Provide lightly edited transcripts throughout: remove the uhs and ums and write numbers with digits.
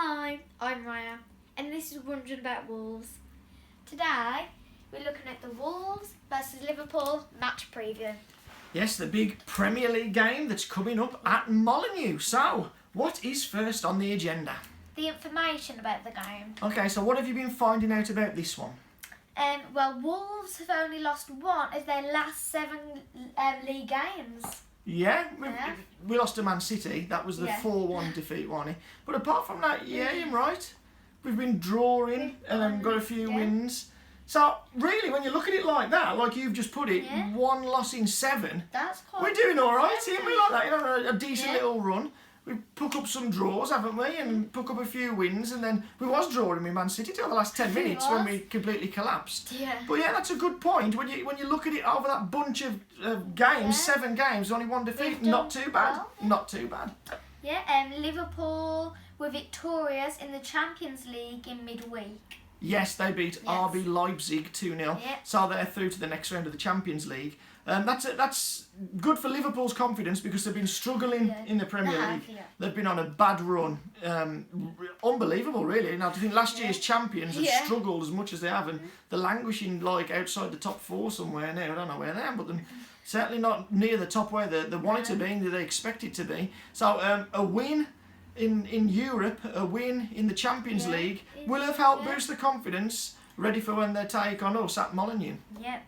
Hi, I'm Raya, and this is Wondering About Wolves. Today, we're looking at the Wolves versus Liverpool match preview. Yes, the big Premier League game that's coming up at Molineux. So, what is first on the agenda? The information about the game. Okay, so what have you been finding out about this one? Well, Wolves have only lost one of their last 7 league games. Yeah, we lost to Man City. That was the 4-1 defeat, wasn't it? But apart from that, yeah, you're right. We've been drawing and got a few wins. So, really, when you look at it like that, like you've just put it, 1 loss in 7, that's quite we're doing all right, aren't we? Like that, you know, a decent little run. We put up some draws, haven't we? And put up a few wins, and then we was drawing with Man City till the last 10 minutes when we completely collapsed. Yeah. But yeah, that's a good point. When you look at it over that bunch of games, 7 games, only 1 defeat, not too bad. Well, not too bad. Yeah, Liverpool were victorious in the Champions League in midweek. Yes, they beat RB Leipzig 2-0, so they're through to the next round of the Champions League. That's good for Liverpool's confidence because they've been struggling in the Premier League. They've been on a bad run. Unbelievable, really. Now, I think last year's champions have struggled as much as they have, and they're languishing like outside the top 4 somewhere now. I don't know where they are, but they're certainly not near the top where they want it to be and they expect it to be. So, a win in Europe, a win in the Champions League will have helped boost the confidence, ready for when they take on us at Molineux. Yep.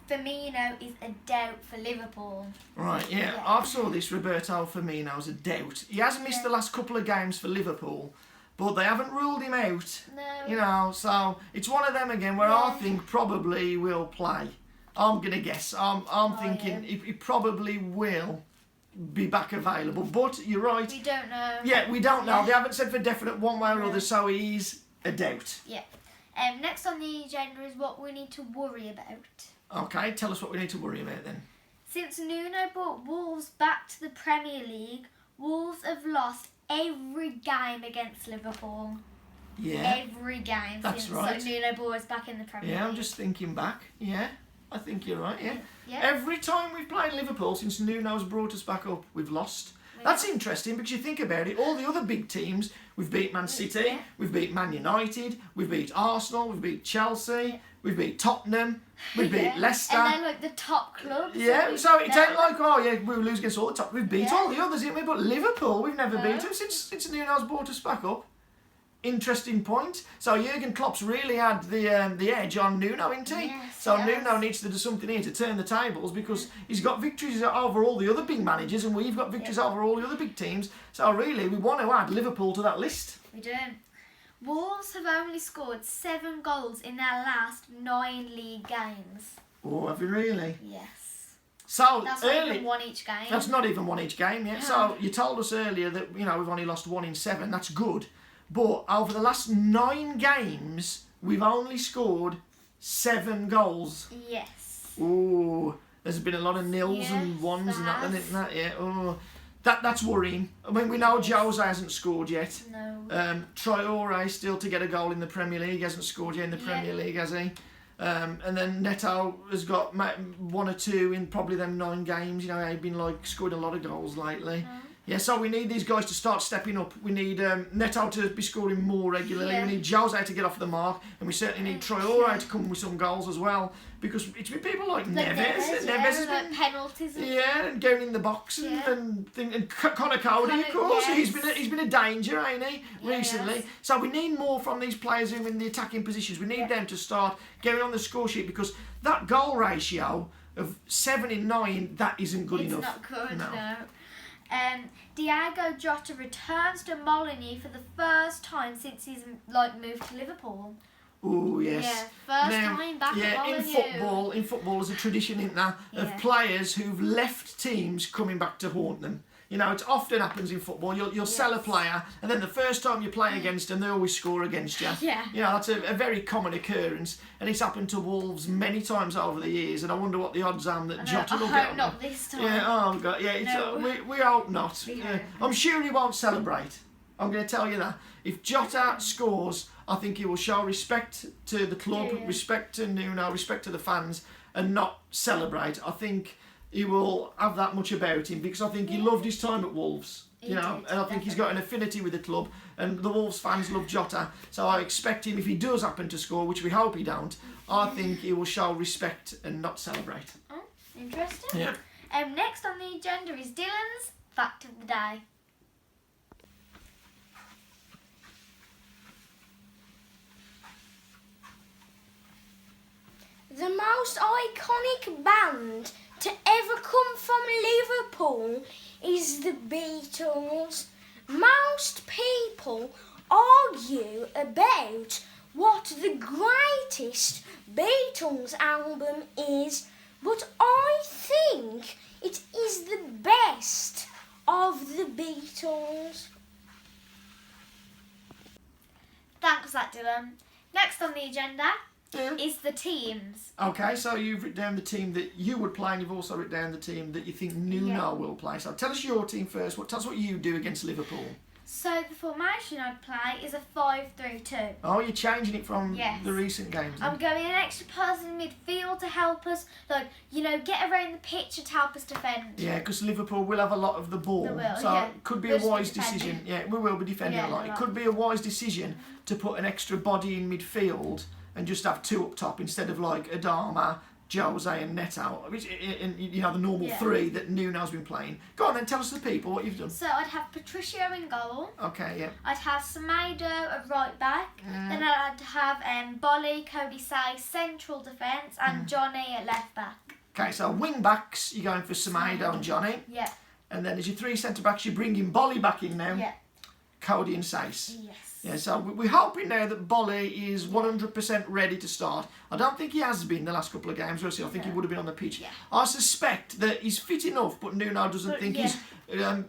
Firmino is a doubt for Liverpool. Right, I've saw this Roberto Firmino as a doubt. He has missed the last couple of games for Liverpool, but they haven't ruled him out. No. You know, so it's one of them again where I think probably will play. I'm going to guess. I'm thinking he probably will be back available, but you're right. We don't know. Yeah, we don't know. They haven't said for definite one way or other, so he's a doubt. Yeah. Next on the agenda is what we need to worry about. Okay, tell us what we need to worry about then. Since Nuno brought Wolves back to the Premier League, Wolves have lost every game against Liverpool. Yeah. Every game That's since right. Nuno brought us back in the Premier League. Yeah, I'm just thinking back. Yeah, I think you're right, yeah. Yeah. Every time we've played Liverpool since Nuno's brought us back up, we've lost. That's interesting because you think about it, all the other big teams, we've beat Man City, we've beat Man United, we've beat Arsenal, we've beat Chelsea, we've beat Tottenham, we've beat Leicester. And they're like the top clubs. Yeah, so it ain't like, we lose against all the top. We've beat all the others, didn't we? But Liverpool, we've never beat them since Nuno's brought us back up. Interesting point. So Jurgen Klopp's really had the edge on Nuno, isn't he? Yes, so Nuno needs to do something here to turn the tables because he's got victories over all the other big managers and we've got victories over all the other big teams. So really, we want to add Liverpool to that list. We do. Wolves have only scored 7 goals in their last 9 league games. Oh, have we really? Yes. So that's early, not even 1 each game. That's not even 1 each game, yeah. So you told us earlier that we've only lost 1 in 7. That's good. But over the last 9 games, we've only scored 7 goals. Yes. Oh, there's been a lot of nils and ones and that, isn't that? Yeah. Oh, that's worrying. I mean, we know Jose hasn't scored yet. No. Traore still to get a goal in the Premier League. Hasn't scored yet in the Premier League, has he? And then Neto has got 1 or 2 in probably them 9 games. You know, he's been scoring a lot of goals lately. Yeah, so we need these guys to start stepping up. We need Neto to be scoring more regularly. We need Jose to get off the mark. And we certainly need Traore to come with some goals as well. Because it's been people like Neves. Neves has been penalties. And going in the box and Connor Cody, of course. He's been a danger, ain't he, recently. Yes. So we need more from these players who are in the attacking positions. We need them to start getting on the score sheet because that goal ratio of 7 in 9, that isn't good enough. It's not good, no. Diego Jota returns to Molineux for the first time since he's moved to Liverpool. Oh yes. Yeah, first time back at Molineux. In football, there's a tradition in that of players who've left teams coming back to haunt them. You know, it often happens in football. You'll sell a player, and then the first time you play against them, they always score against you. Yeah. You know, that's a very common occurrence, and it's happened to Wolves many times over the years. And I wonder what the odds are that Jota will get on. I hope not this time. Yeah. Oh God. Yeah. It's, we hope not. I'm sure he won't celebrate. I'm going to tell you that. If Jota scores, I think he will show respect to the club, respect to Nuno, respect to the fans, and not celebrate. I think he will have that much about him, because I think he loved his time at Wolves. You know, and I think he's got an affinity with the club, and the Wolves fans love Jota. So I expect him, if he does happen to score, which we hope he don't, I think he will show respect and not celebrate. Oh, interesting. Yeah. Next on the agenda is Dylan's Fact of the Day. The most iconic band to ever come from Liverpool is the Beatles. Most people argue about what the greatest Beatles album is, but I think it is the best of the Beatles. Thanks for that, Dylan. Next on the agenda is the teams. Okay, so you've written down the team that you would play, and you've also written down the team that you think Nuno will play. So tell us your team first. Tell us what you do against Liverpool. So the formation I'd play is a 5-3-2. Oh, you're changing it from the recent games. I'm going an extra person in midfield to help us, get around the pitch and help us defend. Yeah, because Liverpool will have a lot of the ball. They will, so it could be a wise decision. Yeah, we will be defending a lot. It could be a wise decision to put an extra body in midfield and just have two up top instead of like Adama, Jose and Neto, and the normal three that Nuno's been playing. Go on then, tell us the people what you've done. So I'd have Patricio in goal. Okay, yeah. I'd have Semedo at right back. Then I'd have Bolly, Cody Say central defence, and Johnny at left back. Okay, so wing backs, you're going for Semedo and Johnny. Yeah. And then as your three centre backs, you're bringing Bolly back in now. Yeah. Cody and Sace. Yes. Yeah, so we're hoping now that Bolly is 100% ready to start. I don't think he has been the last couple of games. I think he would have been on the pitch. Yeah. I suspect that he's fit enough, but Nuno doesn't think he's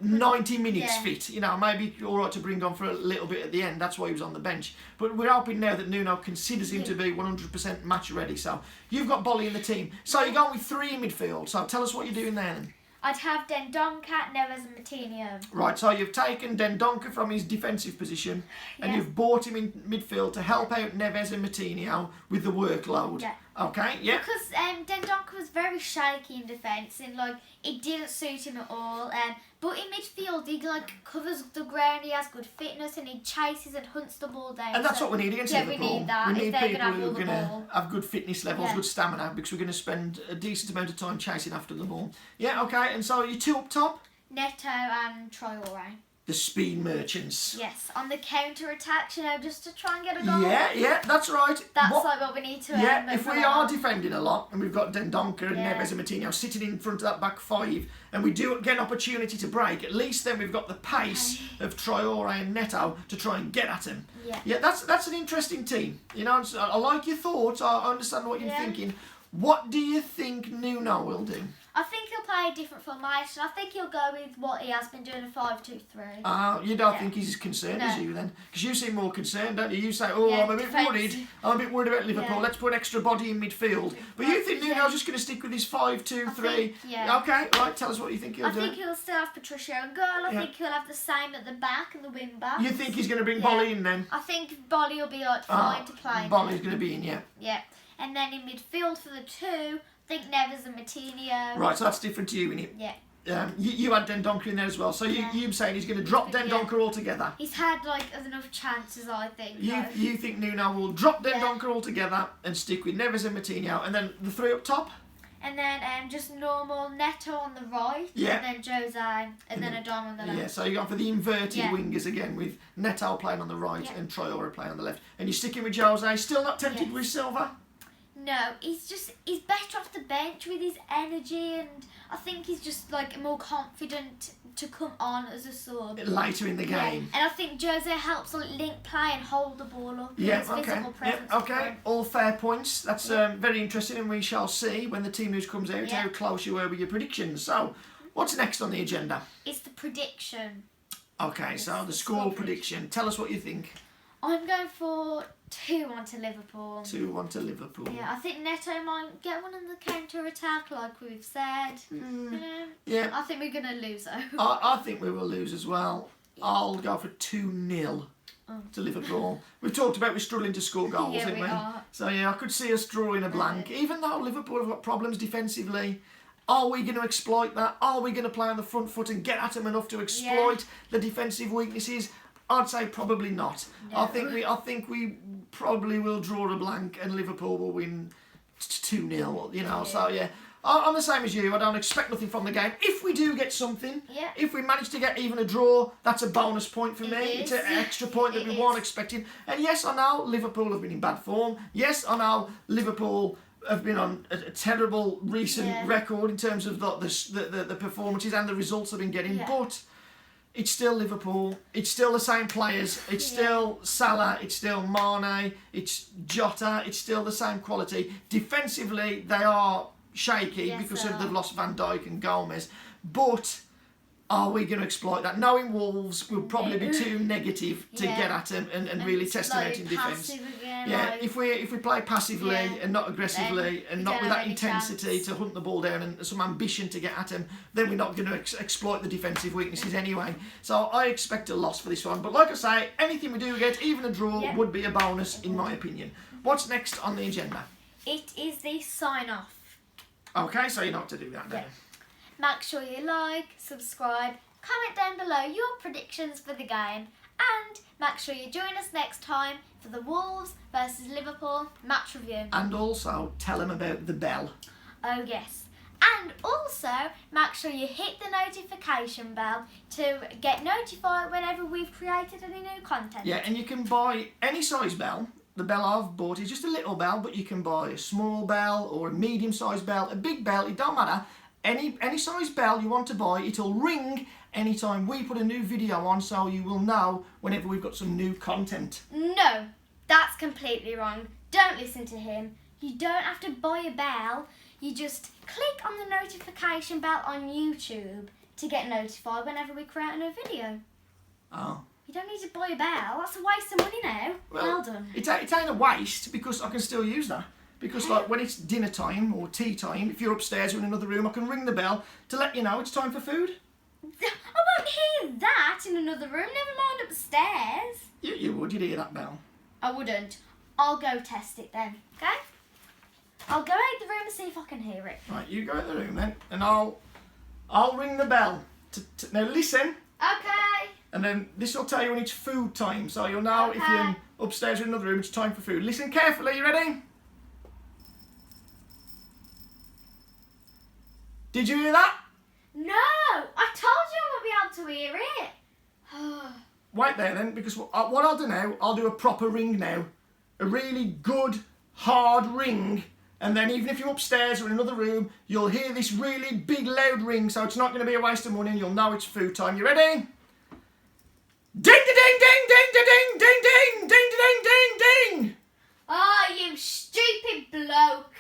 90 minutes fit. Maybe all right to bring on for a little bit at the end. That's why he was on the bench. But we're hoping now that Nuno considers him to be 100% match ready. So you've got Bolly in the team. So you're going with three in midfield. So tell us what you're doing there then. I'd have Dendoncker, Neves and Moutinho. Right, so you've taken Dendoncker from his defensive position and you've bought him in midfield to help out Neves and Moutinho with the workload. Yeah. Okay, yeah. Because Dendoncker was very shaky in defence and it didn't suit him at all. But in midfield he covers the ground, he has good fitness and he chases and hunts the ball down. And that's what we need against Liverpool. We need that. We need if they're people who are going to have good fitness levels, good stamina, because we're going to spend a decent amount of time chasing after the ball. Yeah, okay, and so you two up top? Neto and Traore. The speed merchants. Yes, on the counter attack, just to try and get a goal. Yeah, that's right. That's what we need to Yeah, if we are defending a lot and we've got Dendoncker and Neves and Moutinho sitting in front of that back five and we do get an opportunity to break, at least then we've got the pace of Traore and Neto to try and get at him. Yeah, that's an interesting team. I like your thoughts. I understand what you're thinking. What do you think Nuno will do? I think he'll play a different formation. I think he'll go with what he has been doing, a 5-2-3. You don't think he's concerned, as you then? Because you seem more concerned, don't you? You say, I'm a bit worried. I'm a bit worried about Liverpool. Let's put extra body in midfield. But you think Nuno's just going to stick with his 5-2-3? Okay, right, tell us what you think he'll do. I think he'll still have Patricio in goal. I think he'll have the same at the back and the wing back. You think he's going to bring Bolly in then? I think Bolly will be fine to play. Bolly's going to be in, yeah. Yeah. And then in midfield for the two, I think Neves and Moutinho. Right, so that's different to you, isn't it? Yeah. You had Dendoncker in there as well, so you're saying he's going to drop Dendoncker altogether. He's had enough chances, I think. You think Nuno will drop Dendoncker altogether and stick with Neves and Moutinho, and then the three up top? And then just normal Neto on the right, and then Jose, and then Adama on the left. Yeah, so you're going for the inverted wingers again, with Neto playing on the right and Traore playing on the left. And you're sticking with Jose, still not tempted with Silva? No, he's better off the bench with his energy, and I think he's just more confident to come on as a sub later in the game. And I think Jose helps link play and hold the ball up. Physical presence. All fair points. That's very interesting, and we shall see when the team news comes out how close you were with your predictions. So, what's next on the agenda? It's the prediction. Okay, so the score prediction. Tell us what you think. I'm going for 2-1 to Liverpool. 2-1 to Liverpool. Yeah, I think Neto might get one on the counter attack, like we've said. Yeah. I think we're going to lose though. I think we will lose as well. I'll go for 2-0 to Liverpool. We've talked about we're struggling to score goals, haven't we? Are. So I could see us drawing a blank. Even though Liverpool have got problems defensively, Are we going to exploit that? Are we going to play on the front foot and get at them enough to exploit the defensive weaknesses? I'd say probably not. No. I think we probably will draw a blank and Liverpool will win 2-0. You know, so yeah. I'm the same as you. I don't expect nothing from the game. If we do get something, if we manage to get even a draw, that's a bonus point for me. It's an extra point that we weren't expecting. And yes, I know Liverpool have been in bad form. Yes, I know Liverpool have been on a terrible recent record in terms of the performances and the results they've been getting. But it's still Liverpool. It's still the same players. It's still Salah. It's still Mane. It's Jota. It's still the same quality. Defensively, they are shaky because they've lost Van Dijk and Gomez, but are we going to exploit that? Knowing Wolves will probably be too negative to get at them and really test them out in defence. If we play passively and not aggressively and not with that intensity to hunt the ball down and some ambition to get at them, then we're not going to exploit the defensive weaknesses anyway. So I expect a loss for this one. But like I say, anything we do get, even a draw, would be a bonus in my opinion. What's next on the agenda? It is the sign-off. Okay, so you know what to do that, don't you? Make sure you like, subscribe, comment down below your predictions for the game, and make sure you join us next time for the Wolves versus Liverpool match review. And also tell them about the bell. Oh yes. And also make sure you hit the notification bell to get notified whenever we've created any new content. Yeah, and you can buy any size bell. The bell I've bought is just a little bell, but you can buy a small bell or a medium-sized bell, a big bell, it don't matter. Any size bell you want to buy, it'll ring anytime we put a new video on, so you will know whenever we've got some new content. No, that's completely wrong. Don't listen to him. You don't have to buy a bell. You just click on the notification bell on YouTube to get notified whenever we create a new video. Oh. You don't need to buy a bell. That's a waste of money now. Well done. It ain't a waste because I can still use that. Because like when it's dinner time or tea time, if you're upstairs or in another room, I can ring the bell to let you know it's time for food. I won't hear that in another room. Never mind upstairs. You would. You'd hear that bell. I wouldn't. I'll go test it then. Okay? I'll go out the room and see if I can hear it. Right, you go out the room then, and I'll ring the bell. Now listen. Okay. And then this will tell you when it's food time, so you'll know if you're upstairs or in another room, it's time for food. Listen carefully, you ready? Did you hear that? No, I told you I won't be able to hear it. Wait there then, because what I'll do now, I'll do a proper ring now. A really good, hard ring. And then even if you're upstairs or in another room, you'll hear this really big, loud ring, so it's not going to be a waste of money and you'll know it's food time. You ready? Ding, ding, ding, ding, ding, ding, ding, ding, ding, ding, ding, ding. Oh, you stupid bloke.